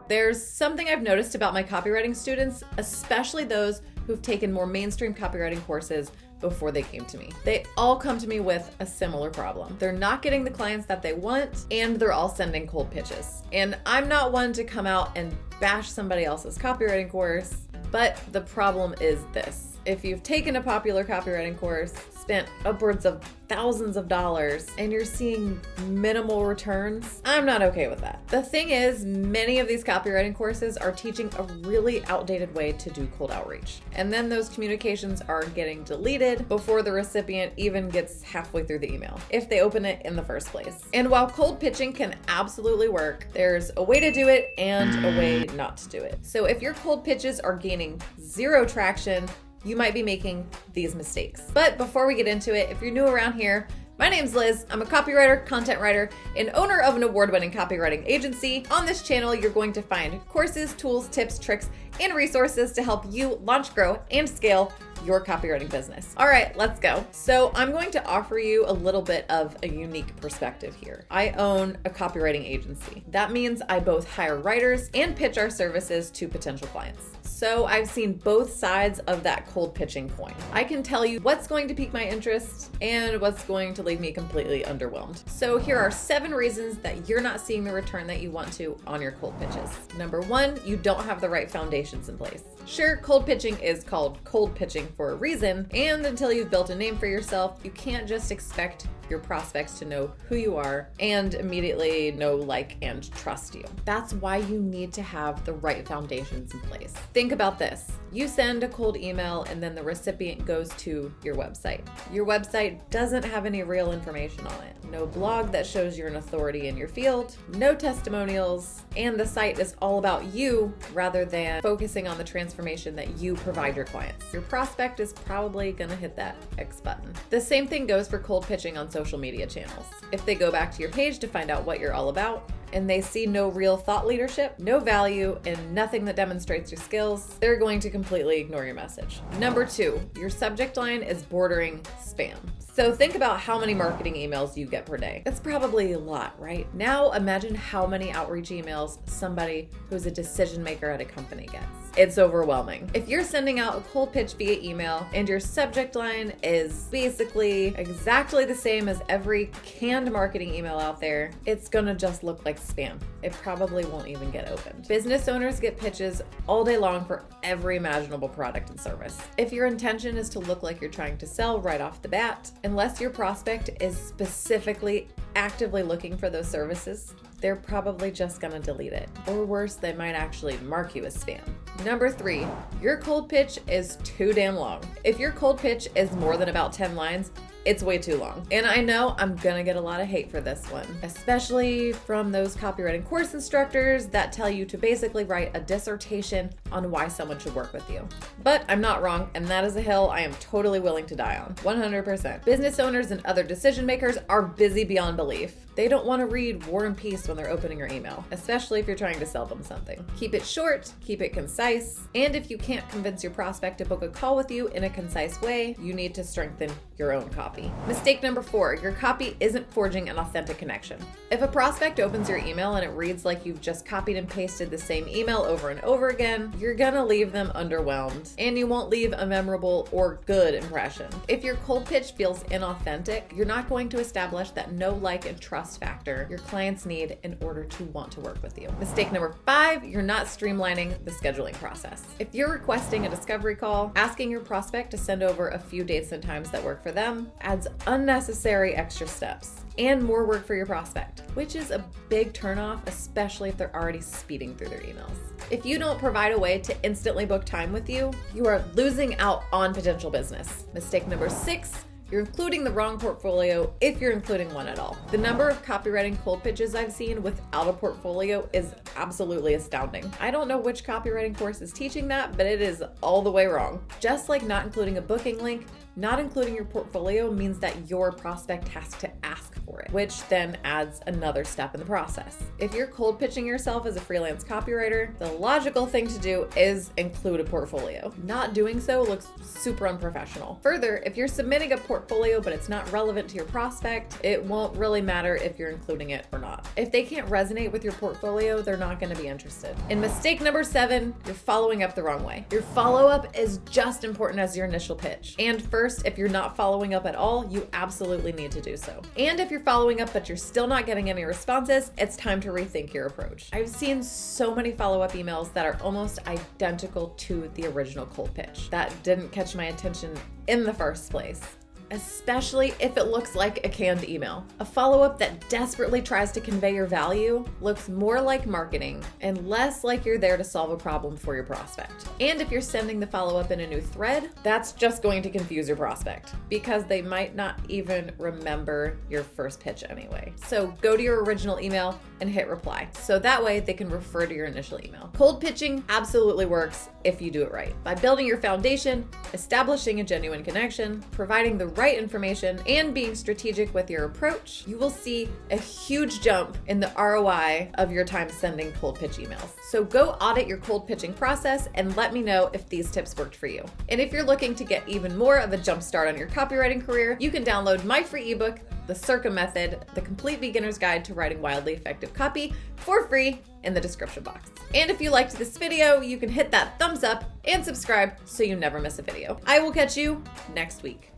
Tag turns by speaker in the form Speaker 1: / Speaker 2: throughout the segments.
Speaker 1: There's something I've noticed about my copywriting students, especially those who've taken more mainstream copywriting courses before they came to me. They all come to me with a similar problem. They're not getting the clients that they want, and they're all sending cold pitches. And I'm not one to come out and bash somebody else's copywriting course, but the problem is this. If you've taken a popular copywriting course, spent upwards of thousands of dollars, and you're seeing minimal returns, I'm not okay with that. The thing is, many of these copywriting courses are teaching a really outdated way to do cold outreach. And then those communications are getting deleted before the recipient even gets halfway through the email, if they open it in the first place. And while cold pitching can absolutely work, there's a way to do it and a way not to do it. So if your cold pitches are gaining zero traction, you might be making these mistakes. But before we get into it, if you're new around here, my name's Liz. I'm a copywriter, content writer, and owner of an award-winning copywriting agency. On this channel, you're going to find courses, tools, tips, tricks, and resources to help you launch, grow, and scale your copywriting business. All right, let's go. So I'm going to offer you a little bit of a unique perspective here. I own a copywriting agency. That means I both hire writers and pitch our services to potential clients. So I've seen both sides of that cold pitching coin. I can tell you what's going to pique my interest and what's going to leave me completely underwhelmed. So here are 7 reasons that you're not seeing the return that you want to on your cold pitches. Number 1, you don't have the right foundations in place. Sure, cold pitching is called cold pitching for a reason, and until you've built a name for yourself, you can't just expect your prospects to know who you are and immediately know, like, and trust you. That's why you need to have the right foundations in place. Think about this. You send a cold email and then the recipient goes to your website. Your website doesn't have any real information on it. No blog that shows you're an authority in your field, no testimonials, and the site is all about you rather than focusing on the transformation that you provide your clients. Your prospect is probably gonna hit that X button. The same thing goes for cold pitching on social media channels. If they go back to your page to find out what you're all about, and they see no real thought leadership, no value, and nothing that demonstrates your skills, they're going to completely ignore your message. Number 2, your subject line is bordering spam. So think about how many marketing emails you get per day. That's probably a lot, right? Now imagine how many outreach emails somebody who's a decision maker at a company gets. It's overwhelming. If you're sending out a cold pitch via email and your subject line is basically exactly the same as every canned marketing email out there, it's gonna just look like spam. It probably won't even get opened. Business owners get pitches all day long for every imaginable product and service. If your intention is to look like you're trying to sell right off the bat, unless your prospect is specifically actively looking for those services, they're probably just gonna delete it. Or worse, they might actually mark you as spam. Number 3, your cold pitch is too damn long. If your cold pitch is more than about 10 lines, it's way too long. And I know I'm gonna get a lot of hate for this one, especially from those copywriting course instructors that tell you to basically write a dissertation on why someone should work with you. But I'm not wrong, and that is a hill I am totally willing to die on, 100%. Business owners and other decision makers are busy beyond belief. They don't want to read War and Peace when they're opening your email, especially if you're trying to sell them something. Keep it short, keep it concise, and if you can't convince your prospect to book a call with you in a concise way, you need to strengthen your own copy. Mistake number 4, your copy isn't forging an authentic connection. If a prospect opens your email and it reads like you've just copied and pasted the same email over and over again, you're gonna leave them underwhelmed, and you won't leave a memorable or good impression. If your cold pitch feels inauthentic, you're not going to establish that know, like, and trust factor your clients need in order to want to work with you. Mistake number 5, you're not streamlining the scheduling process. If you're requesting a discovery call, asking your prospect to send over a few dates and times that work for them adds unnecessary extra steps and more work for your prospect, which is a big turnoff, especially if they're already speeding through their emails. If you don't provide a way to instantly book time with you, you are losing out on potential business. Mistake number 6, you're including the wrong portfolio if you're including one at all. The number of copywriting cold pitches I've seen without a portfolio is absolutely astounding. I don't know which copywriting course is teaching that, but it is all the way wrong. Just like not including a booking link, not including your portfolio means that your prospect has to ask for it, which then adds another step in the process. If you're cold pitching yourself as a freelance copywriter, the logical thing to do is include a portfolio. Not doing so looks super unprofessional. Further, if you're submitting a portfolio but it's not relevant to your prospect, it won't really matter if you're including it or not. If they can't resonate with your portfolio, they're not going to be interested. And mistake number 7, you're following up the wrong way. Your follow-up is just important as your initial pitch. And first, if you're not following up at all, you absolutely need to do so. And if you're following up but you're still not getting any responses, it's time to rethink your approach. I've seen so many follow-up emails that are almost identical to the original cold pitch. That didn't catch my attention in the first place, especially if it looks like a canned email. A follow-up that desperately tries to convey your value looks more like marketing and less like you're there to solve a problem for your prospect. And if you're sending the follow-up in a new thread, that's just going to confuse your prospect because they might not even remember your first pitch anyway. So go to your original email and hit reply, so that way they can refer to your initial email. Cold pitching absolutely works if you do it right. By building your foundation, establishing a genuine connection, providing the right information, and being strategic with your approach, you will see a huge jump in the ROI of your time sending cold pitch emails. So go audit your cold pitching process and let me know if these tips worked for you. And if you're looking to get even more of a jump start on your copywriting career, you can download my free ebook, The Circa Method, the complete beginner's guide to writing wildly effective copy, for free in the description box. And if you liked this video, you can hit that thumbs up and subscribe so you never miss a video. I will catch you next week.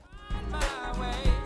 Speaker 1: My way.